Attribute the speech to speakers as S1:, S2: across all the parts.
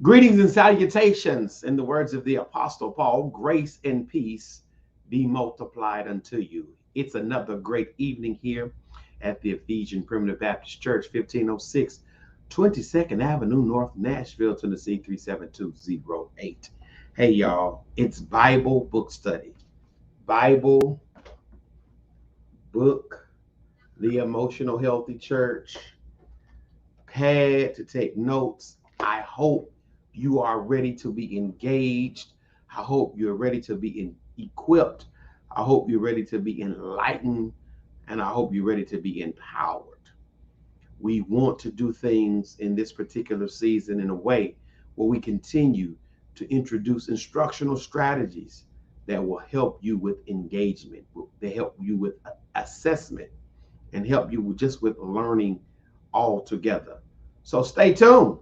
S1: Greetings and salutations. In the words of the Apostle Paul, grace and peace be multiplied unto you. It's another great evening here at the Ephesian Primitive Baptist Church, 1506 22nd Avenue, North Nashville, Tennessee, 37208. Hey, y'all, it's Bible book study. Bible book, the Emotional Healthy Church, pad to take notes. I hope you are ready to be engaged. I hope you're ready to be equipped. I hope you're ready to be enlightened. And I hope you're ready to be empowered. We want to do things in this particular season in a way where we continue to introduce instructional strategies that will help you with engagement, they help you with assessment, and help you just with learning all together. So stay tuned,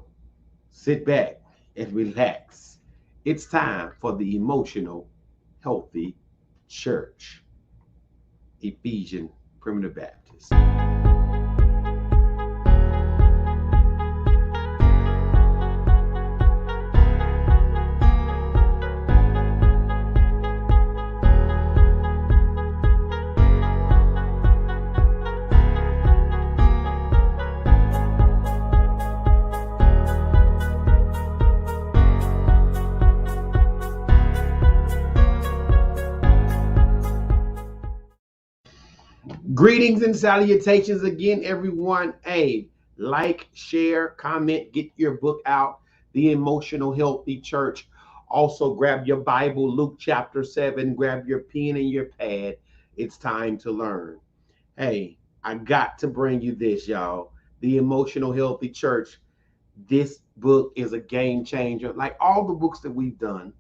S1: sit back, and relax. It's time for the Emotional Healthy Church, Ephesian Primitive Baptist. Greetings and salutations again, everyone. Hey, like, share, comment, get your book out, The Emotional Healthy Church. Also, grab your Bible, Luke chapter 7, grab your pen and your pad. It's time to learn. Hey, I got to bring you this, y'all. The Emotional Healthy Church. This book is a game changer. Like all the books that we've done,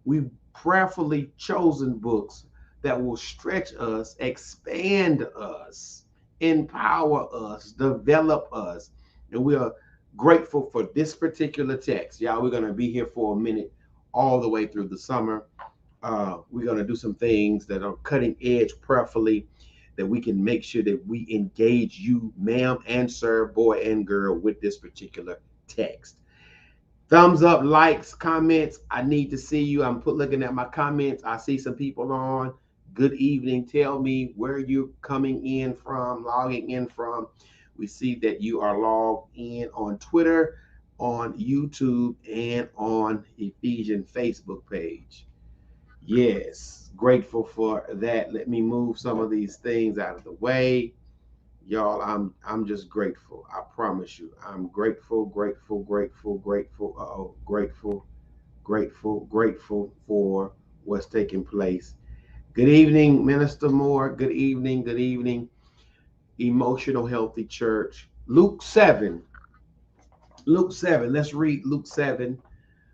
S1: we've prayerfully chosen books that will stretch us, expand us, empower us, develop us. And we are grateful for this particular text. Y'all, we're going to be here for a minute all the way through the summer. We're going to do some things that are cutting edge prayerfully, that we can make sure that we engage you, ma'am and sir, boy and girl, with this particular text. Thumbs up, likes, comments. I need to see you. I'm looking at my comments. I see some people on. Good evening. Tell me where you're coming in from, logging in from. We see that you are logged in on Twitter, on YouTube, and on Ephesian Facebook page. Yes, grateful for that. Let me move some of these things out of the way. Y'all, I'm just grateful. I promise you. I'm grateful, grateful, grateful, grateful, grateful for what's taking place. Good evening, Minister Moore. Good evening, good evening. Emotional Healthy Church. Luke 7. Luke 7. Let's read Luke 7.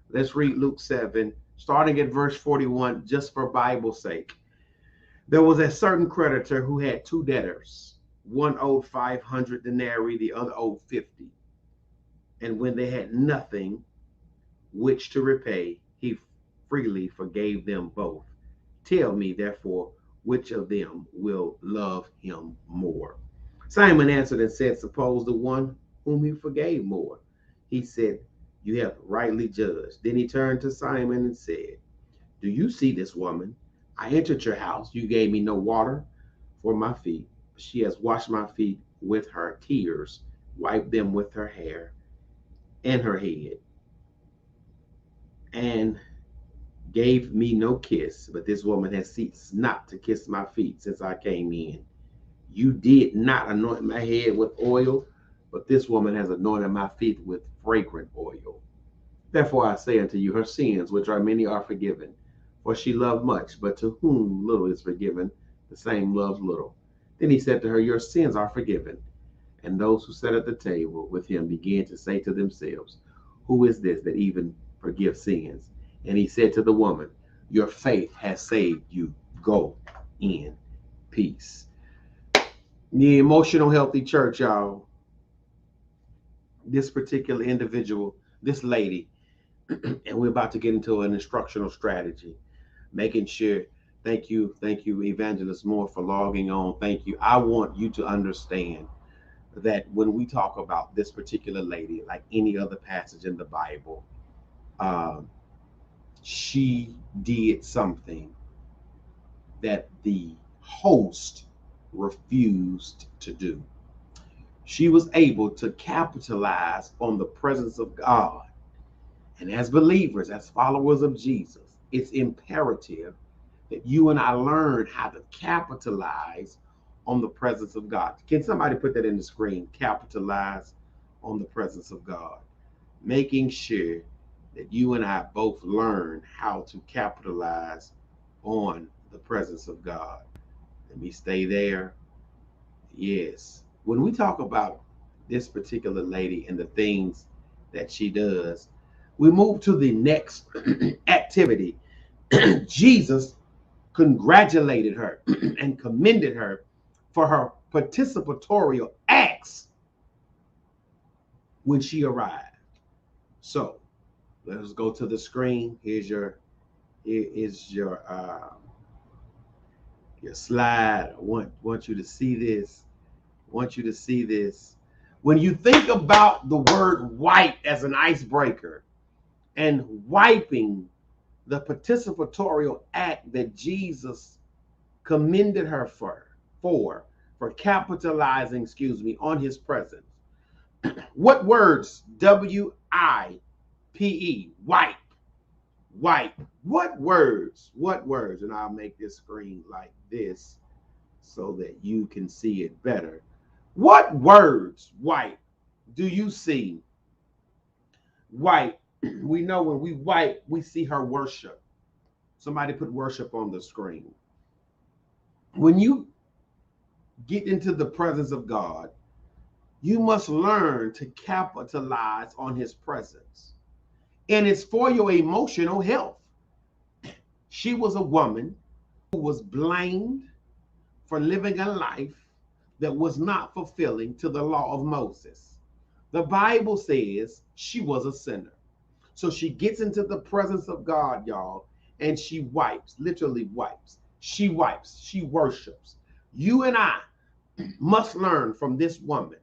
S1: Let's read Luke 7, starting at verse 41, just for Bible's sake. There was a certain creditor who had two debtors. One owed 500 denarii, the other owed 50. And when they had nothing which to repay, he freely forgave them both. Tell me, therefore, which of them will love him more? Simon answered and said, suppose the one whom he forgave more. He said, you have rightly judged. Then he turned to Simon and said, do you see this woman? I entered your house. You gave me no water for my feet. She has washed my feet with her tears, wiped them with her hair and her head, and gave me no kiss, but this woman has ceased not to kiss my feet since I came in. You did not anoint my head with oil, but this woman has anointed my feet with fragrant oil. Therefore I say unto you, her sins, which are many, are forgiven. For she loved much, but to whom little is forgiven, the same loves little. Then he said to her, your sins are forgiven. And those who sat at the table with him began to say to themselves, who is this that even forgives sins? And he said to the woman, your faith has saved you. Go in peace. The Emotional Healthy Church, y'all. This particular individual, this lady, and we're about to get into an instructional strategy, making sure. Thank you, Evangelist Moore, for logging on. Thank you. I want you to understand that when we talk about this particular lady, like any other passage in the Bible, she did something that the host refused to do. She was able to capitalize on the presence of God. And as believers, as followers of Jesus, it's imperative that you and I learn how to capitalize on the presence of God. Can somebody put that in the screen? Capitalize on the presence of God. Making sure that you and I both learn how to capitalize on the presence of God. Let me stay there. Yes. When we talk about this particular lady and the things that she does, we move to the next activity. Jesus congratulated her and commended her for her participatory acts when she arrived. So let's go to the screen. Here is your slide. I want you to see this. Want you to see this. When you think about the word wipe as an icebreaker and wiping, the participatory act that Jesus commended her for capitalizing, on his presence. What words? W-I-P-E, wipe, wipe. What words? What words? And I'll make this screen like this so that you can see it better. What words, wipe, do you see? Wipe. We know when we wipe, we see her worship. Somebody put worship on the screen. When you get into the presence of God, you must learn to capitalize on his presence. And it's for your emotional health. She was a woman who was blamed for living a life that was not fulfilling to the law of Moses. The Bible says she was a sinner. So she gets into the presence of God, y'all, and she wipes, literally wipes. She wipes, she worships. You and I must learn from this woman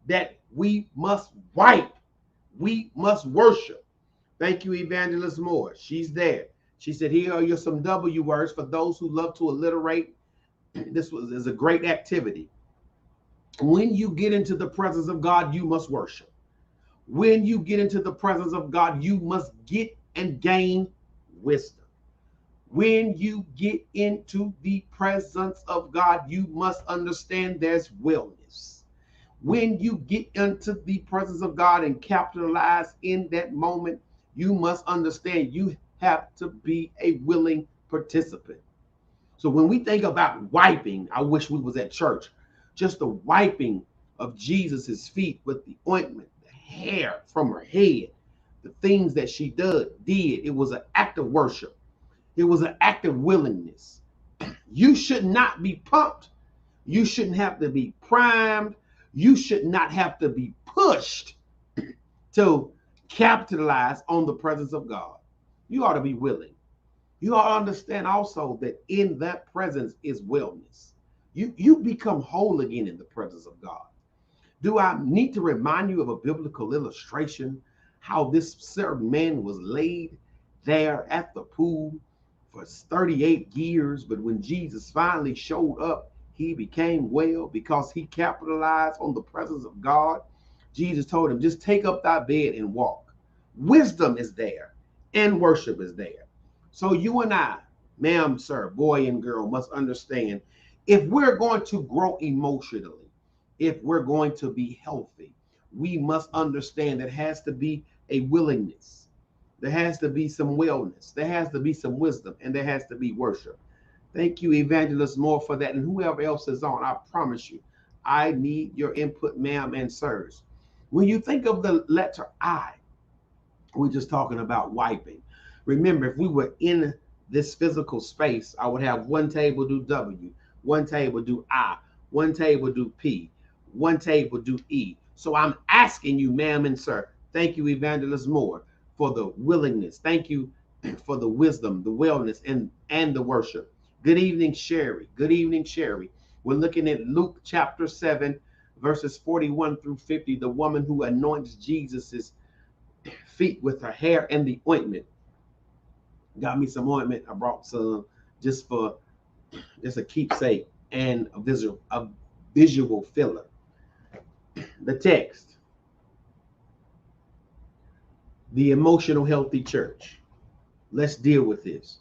S1: that we must wipe, we must worship. Thank you, Evangelist Moore. She's there. She said, here are some W words for those who love to alliterate. This is a great activity. When you get into the presence of God, you must worship. When you get into the presence of God, you must get and gain wisdom. When you get into the presence of God, you must understand there's wellness. When you get into the presence of God and capitalize in that moment, you must understand you have to be a willing participant. So when we think about wiping, I wish we was at church, just the wiping of Jesus's feet with the ointment, the hair from her head, the things that she did, it was an act of worship. It was an act of willingness. You should not be pumped. You shouldn't have to be primed. You should not have to be pushed to capitalize on the presence of God. You ought to be willing. You ought to understand also that in that presence is wellness. You become whole again in the presence of God. Do I need to remind you of a biblical illustration how this certain man was laid there at the pool for 38 years, but when Jesus finally showed up, he became well because he capitalized on the presence of God. Jesus told him, just take up thy bed and walk. Wisdom is there and worship is there. So you and I, ma'am, sir, boy and girl, must understand, if we're going to grow emotionally, if we're going to be healthy, we must understand there has to be a willingness. There has to be some wellness. There has to be some wisdom, and there has to be worship. Thank you, Evangelist Moore, for that. And whoever else is on, I promise you, I need your input, ma'am and sirs. When you think of the letter I, we're just talking about wiping. Remember, if we were in this physical space, I would have one table do W, one table do I, one table do P, one table do E. So I'm asking you, ma'am and sir, thank you, Evangelist Moore, for the willingness. Thank you for the wisdom, the wellness, and the worship. Good evening, Sherry. Good evening, Sherry. We're looking at Luke chapter 7, verses 41 through 50, the woman who anoints Jesus's feet with her hair and the ointment. Got me some ointment. I brought some just for just a keepsake and a visual filler. The text, the emotional healthy church. Let's deal with this.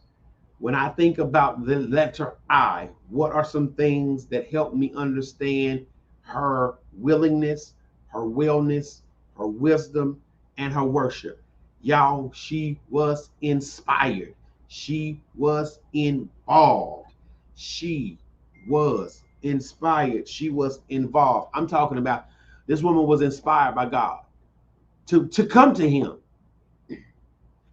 S1: When I think about the letter I, what are some things that help me understand her willingness, her wellness, her wisdom, and her worship? Y'all, she was inspired. She was involved. She was inspired. She was involved. I'm talking about this woman was inspired by God to come to him.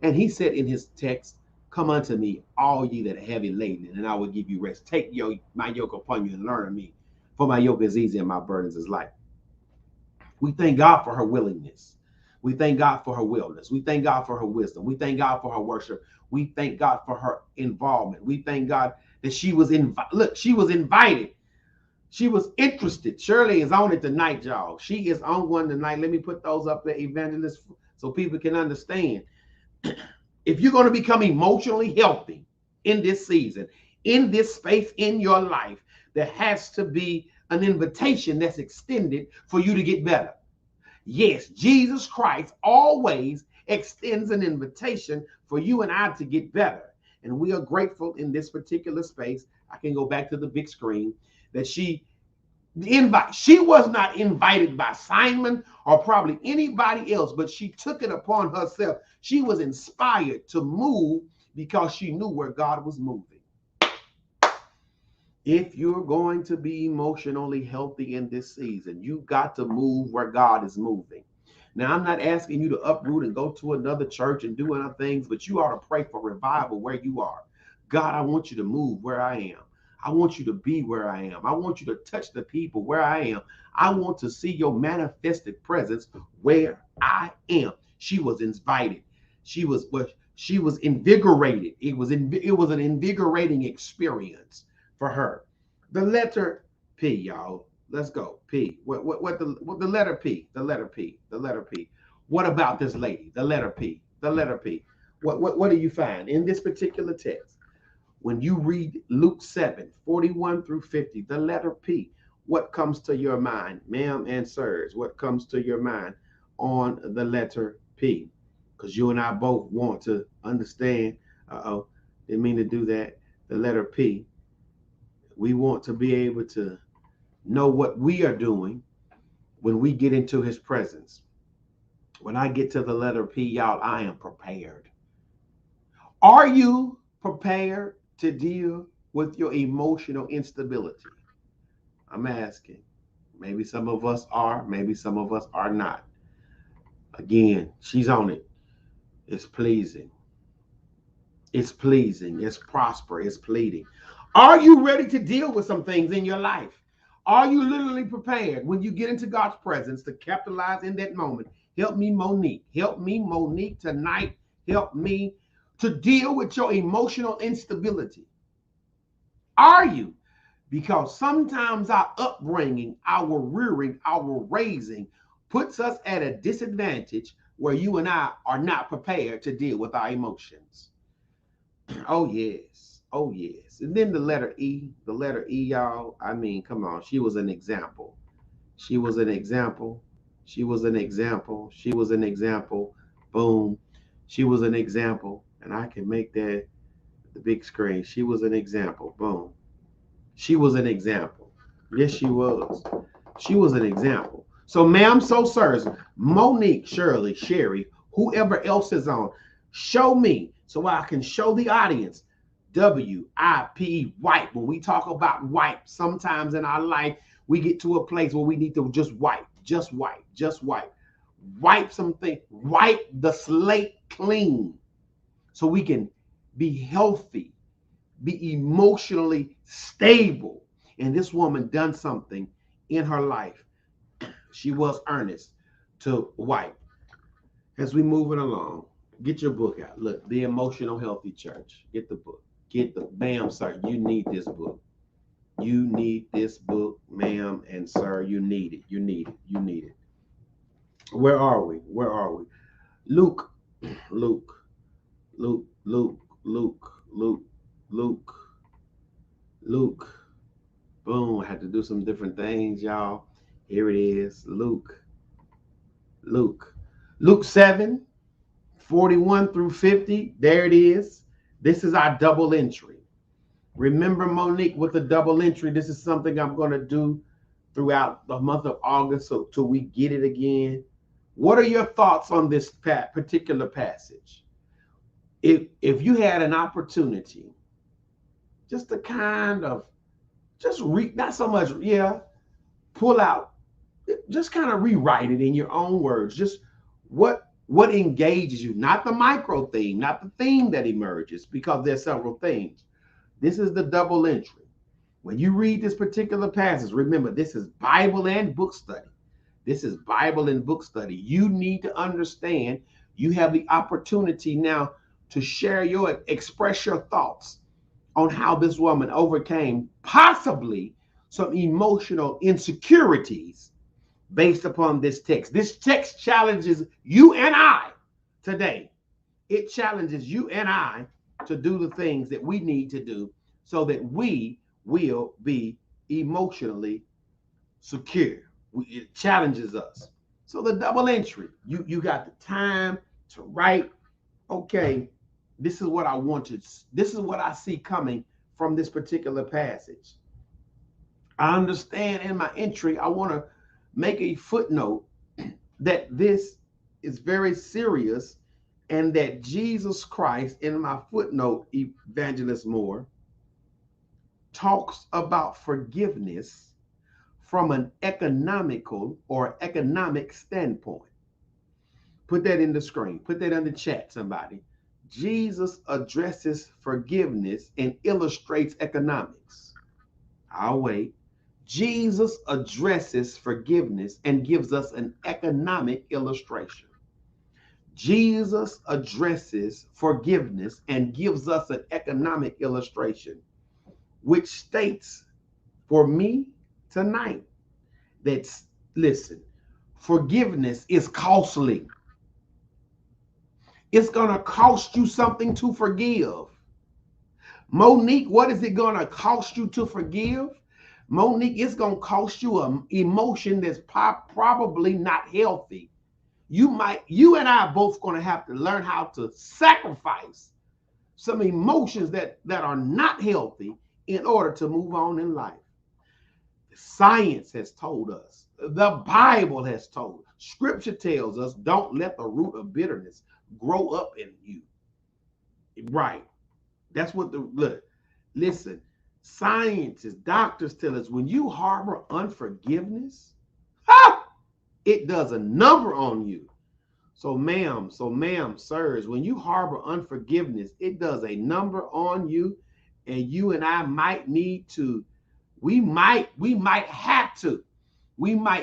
S1: And he said in his text, come unto me, all ye that are heavy laden, and I will give you rest. Take my yoke upon you and learn of me, for my yoke is easy and my burdens is light. We thank God for her willingness. We thank God for her wellness. We thank God for her wisdom. We thank God for her worship. We thank God for her involvement. We thank God that she was she was invited. She was interested. Shirley is on it tonight, y'all. She is on one tonight. Let me put those up there, evangelists, so people can understand. If you're going to become emotionally healthy in this season, in this space in your life, there has to be an invitation that's extended for you to get better. Yes, Jesus Christ always extends an invitation for you and I to get better. And we are grateful in this particular space. I can go back to the big screen that she was not invited by Simon or probably anybody else, but she took it upon herself. She was inspired to move because she knew where God was moving. If you're going to be emotionally healthy in this season, you've got to move where God is moving. Now, I'm not asking you to uproot and go to another church and do other things, but you ought to pray for revival where you are. God, I want you to move where I am. I want you to be where I am. I want you to touch the people where I am. I want to see your manifested presence where I am. She was invited. She was invigorated. It was an invigorating experience for her. The letter P, y'all. Let's go. P. What the letter P? The letter P. The letter P. What about this lady? The letter P. The letter P. What do you find in this particular text? When you read Luke 7:41 through 50, the letter P, what comes to your mind, ma'am and sirs? What comes to your mind on the letter P? Because you and I both want to understand. Didn't mean to do that. The letter P. We want to be able to know what we are doing when we get into his presence. When I get to the letter P, y'all, I am prepared. Are you prepared to deal with your emotional instability? I'm asking. Maybe some of us are, maybe some of us are not. Again, she's on it. It's pleasing. It's pleasing. It's prosper. It's pleading. Are you ready to deal with some things in your life? Are you literally prepared when you get into God's presence to capitalize in that moment? Help me, Monique. Help me, Monique, tonight. Help me to deal with your emotional instability. Are you? Because sometimes our upbringing, our rearing, our raising puts us at a disadvantage where you and I are not prepared to deal with our emotions. Oh, yes. Oh, yes. And then the letter E, y'all. I mean, come on. She was an example. She was an example. She was an example. She was an example. Boom. She was an example. And I can make that the big screen. She was an example. Boom. She was an example. Yes, she was. She was an example. So, ma'am, so sirs, Monique, Shirley, Sherry, whoever else is on, show me so I can show the audience WIP, wipe. When we talk about wipe, sometimes in our life, we get to a place where we need to just wipe, just wipe, just wipe. Wipe something, wipe the slate clean so we can be healthy, be emotionally stable. And this woman done something in her life. She was earnest to wipe. As we moving along, get your book out. Look, The Emotional Healthy Church. Get the book. Get the ma'am, sir. You need this book. You need this book, ma'am and sir. You need it. You need it. You need it. Where are we? Where are we? Luke, Luke, Luke, Luke, Luke, Luke, Luke, Luke. Boom. I had to do some different things, y'all. Here it is. Luke. Luke 7:41 through 50. There it is. This is our double entry. Remember, Monique, with the double entry, this is something I'm going to do throughout the month of August so till we get it again. What are your thoughts on this particular passage? If you had an opportunity just to kind of just read, not so much, pull out, just kind of rewrite it in your own words. Just what engages you, not the micro theme, not the theme that emerges, because there's several themes. This is the double entry. When you read this particular passage, remember, this is Bible and book study. This is Bible and book study. You need to understand you have the opportunity now to express your thoughts on how this woman overcame possibly some emotional insecurities based upon this text. This text challenges you and I today. It challenges you and I to do the things that we need to do so that we will be emotionally secure. It challenges us. So the double entry, you got the time to write, okay, this is what I wanted. This is what I see coming from this particular passage. I understand in my entry, I want to make a footnote that this is very serious and that Jesus Christ, in my footnote, Evangelist Moore, talks about forgiveness from an economical or economic standpoint. Put that in the screen. Put that in the chat, somebody. Jesus addresses forgiveness and illustrates economics. I'll wait. Jesus addresses forgiveness and gives us an economic illustration. Jesus addresses forgiveness and gives us an economic illustration, which states for me tonight that, listen, forgiveness is costly. It's going to cost you something to forgive. Monique, what is it going to cost you to forgive? Monique, it's going to cost you an emotion that's probably not healthy. You and I are both going to have to learn how to sacrifice some emotions that are not healthy in order to move on in life. Science has told us, the Bible has told, Scripture tells us, don't let the root of bitterness grow up in you. Right. That's what listen, scientists, doctors tell us when you harbor unforgiveness, it does a number on you. So ma'am, sirs, when you harbor unforgiveness, it does a number on you, and you and I might need to, we might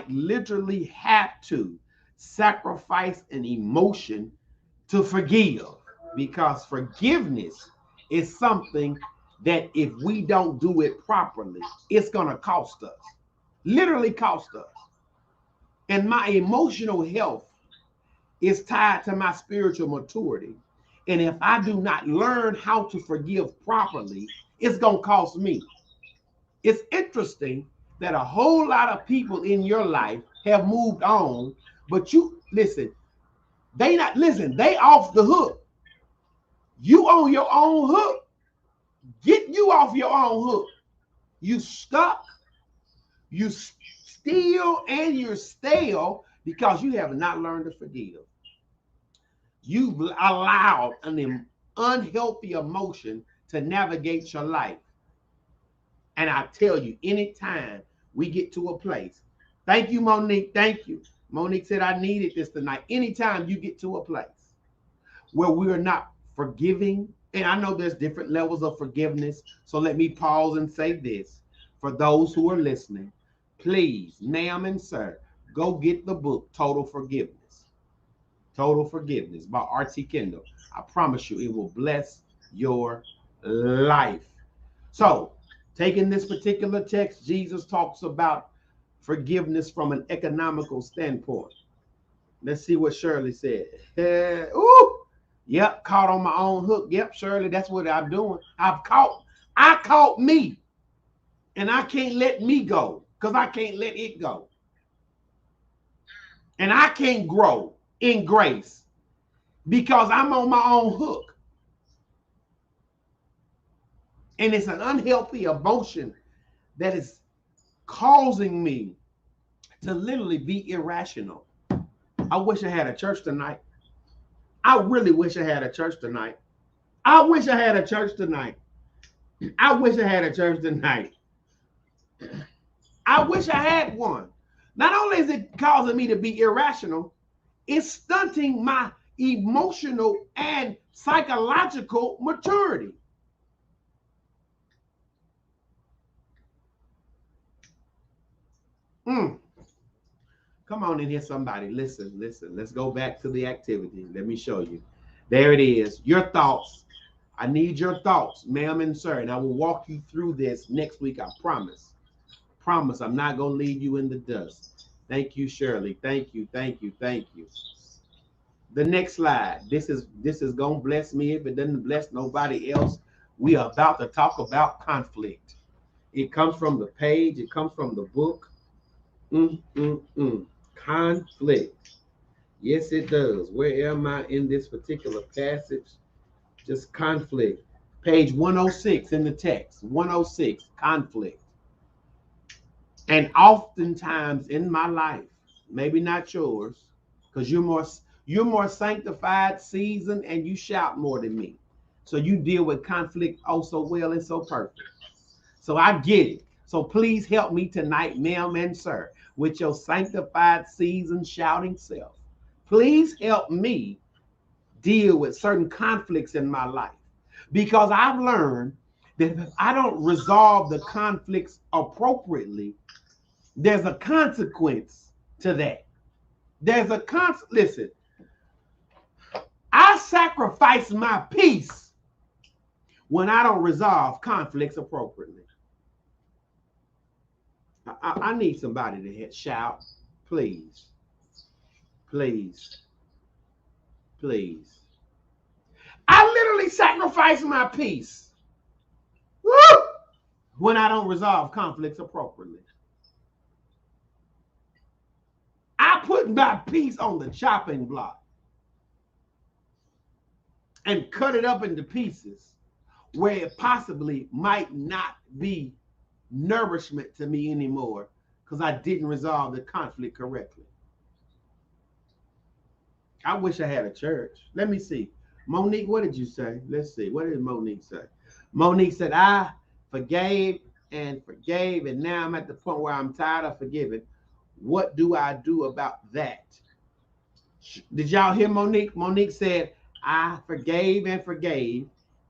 S1: literally have to sacrifice an emotion to forgive, because forgiveness is something that if we don't do it properly, it's going to cost us, literally cost us. And my emotional health is tied to my spiritual maturity. And if I do not learn how to forgive properly, it's going to cost me. It's interesting that a whole lot of people in your life have moved on, but they off the hook. You on your own hook. Get you off your own hook. You stuck, you steal, and you're stale because you have not learned to forgive. You've allowed an unhealthy emotion to navigate your life. And I tell you, anytime we get to a place, thank you, Monique, thank you. Monique said I needed this tonight. Anytime you get to a place where we are not forgiving, and I know there's different levels of forgiveness, so let me pause and say this. For those who are listening, please, ma'am and sir, go get the book, Total Forgiveness. Total Forgiveness by R.T. Kendall. I promise you, it will bless your life. So, taking this particular text, Jesus talks about forgiveness from an economical standpoint. Let's see what Shirley said. Ooh, yep, caught on my own hook. Yep, Shirley, that's what I'm doing. I caught me, and I can't let me go because I can't let it go. And I can't grow in grace because I'm on my own hook. And it's an unhealthy emotion that is causing me to literally be irrational. I wish I had a church tonight. I really wish I had a church tonight. I wish I had a church tonight. I wish I had a church tonight. I wish I had one. Not only is it causing me to be irrational, it's stunting my emotional and psychological maturity. Come on in here, somebody. Listen. Let's go back to the activity. Let me show you. There it is. Your thoughts. I need your thoughts, ma'am and sir. And I will walk you through this next week. I promise. Promise I'm not going to leave you in the dust. Thank you, Shirley. Thank you. The next slide. This is going to bless me if it doesn't bless nobody else. We are about to talk about conflict. It comes from the page. It comes from the book. Conflict. Yes, it does. Where am I in this particular passage? Just conflict. Page 106 in the text. 106, conflict. And oftentimes in my life, maybe not yours, because you're more sanctified, seasoned, and you shout more than me. So you deal with conflict oh so well and so perfect. So I get it. So please help me tonight, ma'am and sir, with your sanctified, seasoned, shouting self. Please help me deal with certain conflicts in my life, because I've learned that if I don't resolve the conflicts appropriately, there's a consequence to that. There's a listen, I sacrifice my peace when I don't resolve conflicts appropriately. I need somebody to shout, please. I literally sacrifice my peace when I don't resolve conflicts appropriately. I put my peace on the chopping block and cut it up into pieces where it possibly might not be nourishment to me anymore because I didn't resolve the conflict correctly. I wish I had a church. Let me see. Monique, what did you say? Let's see. What did Monique say? Monique said, I forgave, and now I'm at the point where I'm tired of forgiving. What do I do about that? Did y'all hear Monique? Monique said, I forgave,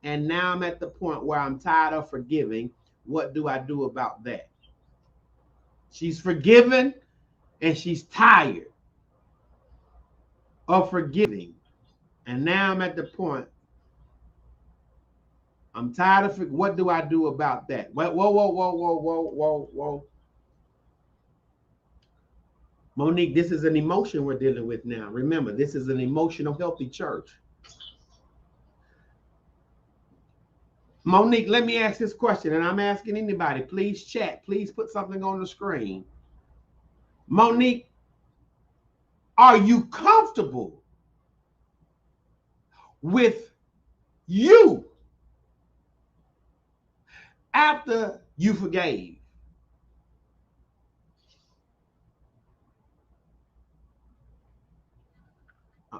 S1: and now I'm at the point where I'm tired of forgiving. What do I do about that? She's forgiven, and she's tired of forgiving. And now I'm at the point, I'm tired of, what do I do about that? Whoa. Monique, this is an emotion we're dealing with now. Remember, this is an emotional, healthy church. Monique, let me ask this question, and I'm asking anybody, please chat, please put something on the screen. Monique, are you comfortable with you after you forgave?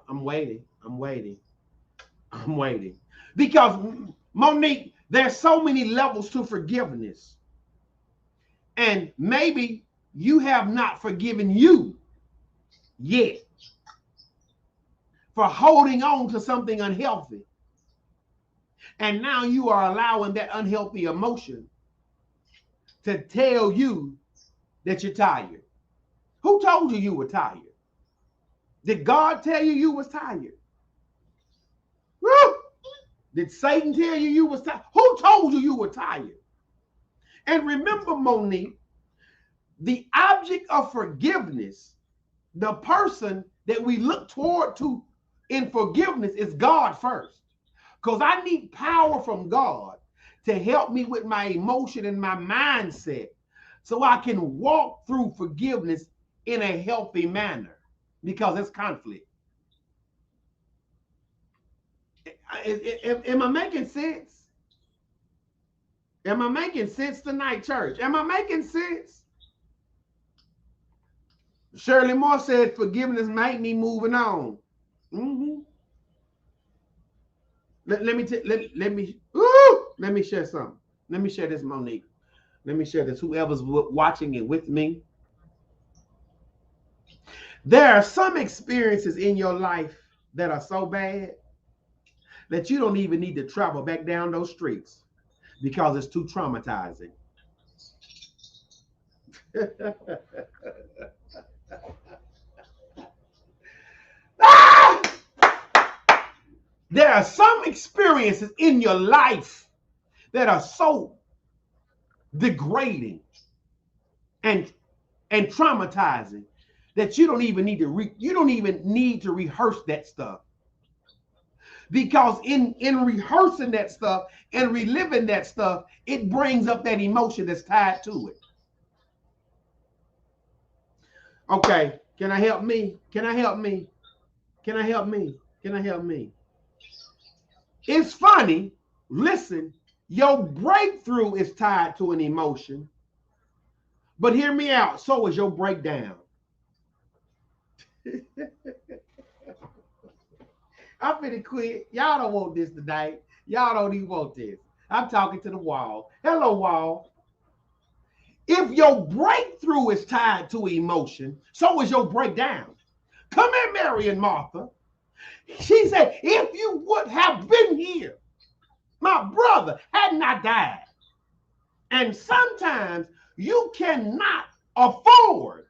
S1: I'm waiting. Because, Monique, there's so many levels to forgiveness. And maybe you have not forgiven you yet for holding on to something unhealthy. And now you are allowing that unhealthy emotion to tell you that you're tired. Who told you you were tired? Did God tell you was tired? Woo! Did Satan tell you was tired? Who told you were tired? And remember, Monique, the object of forgiveness, the person that we look toward to in forgiveness is God first. Because I need power from God to help me with my emotion and my mindset so I can walk through forgiveness in a healthy manner, because it's conflict. Am I making sense? Am I making sense tonight, church? Am I making sense? Shirley Moore said, forgiveness make me moving on. Mm-hmm. Let me share something. Let me share this, Monique. Let me share this. Whoever's watching it with me. There are some experiences in your life that are so bad that you don't even need to travel back down those streets because it's too traumatizing. Ah! There are some experiences in your life that are so degrading and traumatizing that you don't even need to rehearse that stuff, because in rehearsing that stuff and reliving that stuff, it brings up that emotion that's tied to it. Okay, can I help me? Can I help me? Can I help me? Can I help me? It's funny. Listen, your breakthrough is tied to an emotion, but hear me out. So is your breakdown. I'm finna quit. Y'all don't want this tonight. Y'all don't even want this. I'm talking to the wall. Hello, wall. If your breakthrough is tied to emotion, so is your breakdown. Come here, Mary and Martha. She said, if you would have been here, my brother had not died. And sometimes you cannot afford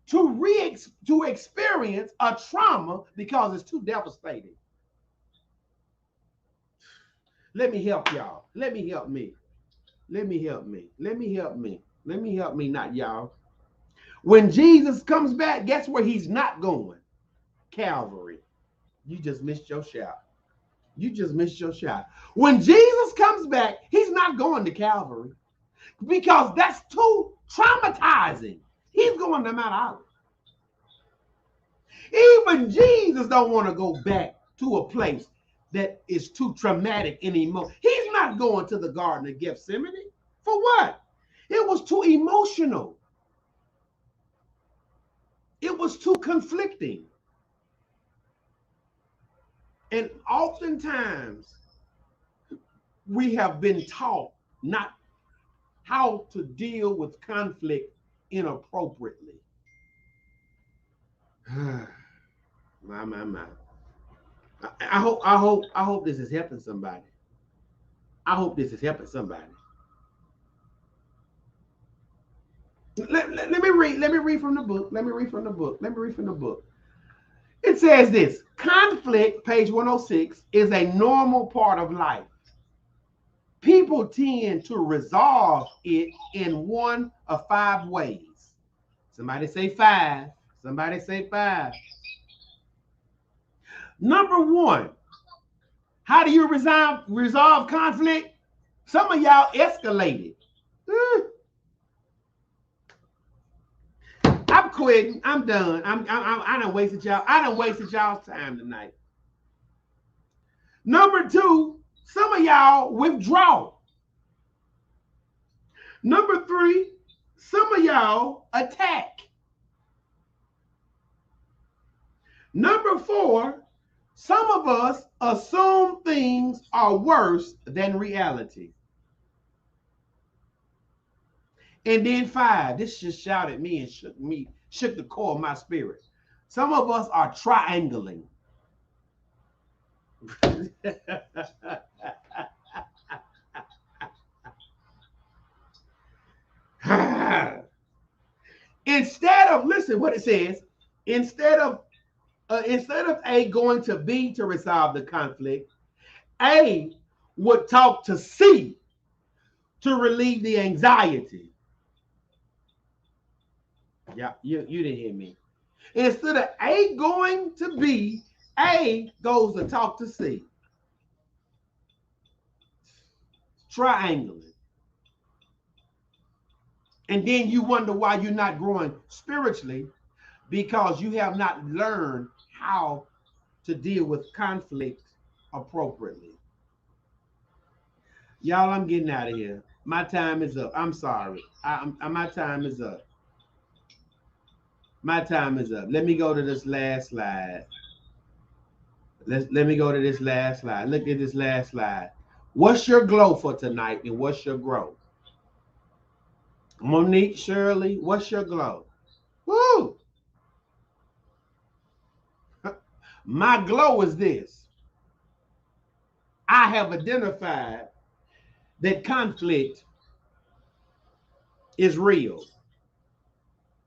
S1: to experience a trauma because it's too devastating. Let me help y'all. Let me help me. Let me help me. Let me help me. Let me help me, not y'all. When Jesus comes back, guess where he's not going? Calvary. You just missed your shot. You just missed your shot. When Jesus comes back, he's not going to Calvary because that's too traumatizing. He's going to Mount Olive. Even Jesus don't want to go back to a place that is too traumatic and emotional. He's not going to the Garden of Gethsemane. For what? It was too emotional. It was too conflicting. And oftentimes we have been taught not how to deal with conflict inappropriately. My. I hope this is helping somebody. I hope this is helping somebody. Let me read from the book. Let me read from the book. It says this: conflict, page 106, is a normal part of life. People tend to resolve it in one of 5 ways. Somebody say 5. Somebody say 5. Number 1, how do you resolve conflict? Some of y'all escalated. I'm quitting. I'm done. I done wasted y'all. I done wasted y'all's time tonight. Number 2, some of y'all withdraw. Number 3, some of y'all attack. Number 4, some of us assume things are worse than reality. And then 5, this just shouted me and shook the core of my spirit. Some of us are triangling. Instead of, listen what it says, instead of A going to B to resolve the conflict, A would talk to C to relieve the anxiety. Yeah, you didn't hear me. Instead of A going to B, A goes to talk to C. Triangling. And then you wonder why you're not growing spiritually, because you have not learned how to deal with conflict appropriately. Y'all, I'm getting out of here. My time is up. I'm sorry. My time is up. My time is up. Let me go to this last slide. Let me go to this last slide. Look at this last slide. What's your glow for tonight, and what's your growth? Monique, Shirley, what's your glow? Woo! My glow is this. I have identified that conflict is real.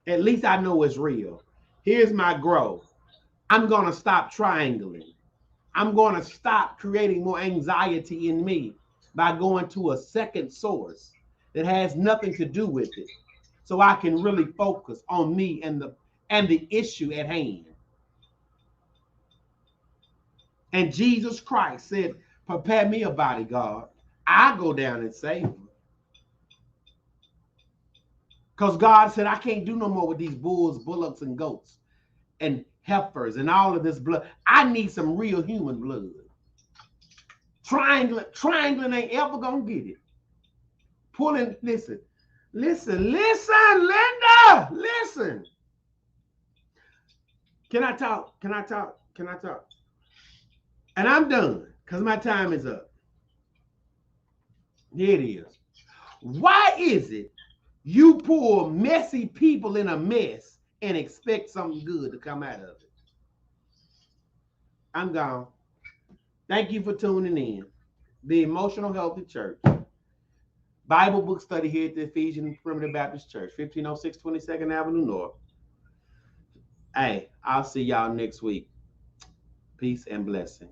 S1: At least I know it's real. Here's my growth. I'm going to stop triangling. I'm going to stop creating more anxiety in me by going to a second source that has nothing to do with it, so I can really focus on me and the issue at hand. And Jesus Christ said, prepare me a bodyguard. I go down and save them. Because God said, I can't do no more with these bulls, bullocks, and goats, and heifers, and all of this blood. I need some real human blood. Triangling ain't ever gonna get it. Pulling, listen, Linda, listen. Can I talk? And I'm done, because my time is up. Here it is. Why is it you pull messy people in a mess and expect something good to come out of it? I'm gone. Thank you for tuning in. The Emotional Healthy Church. Bible book study here at the Ephesian Primitive Baptist Church, 1506 22nd Avenue North. Hey, I'll see y'all next week. Peace and blessing.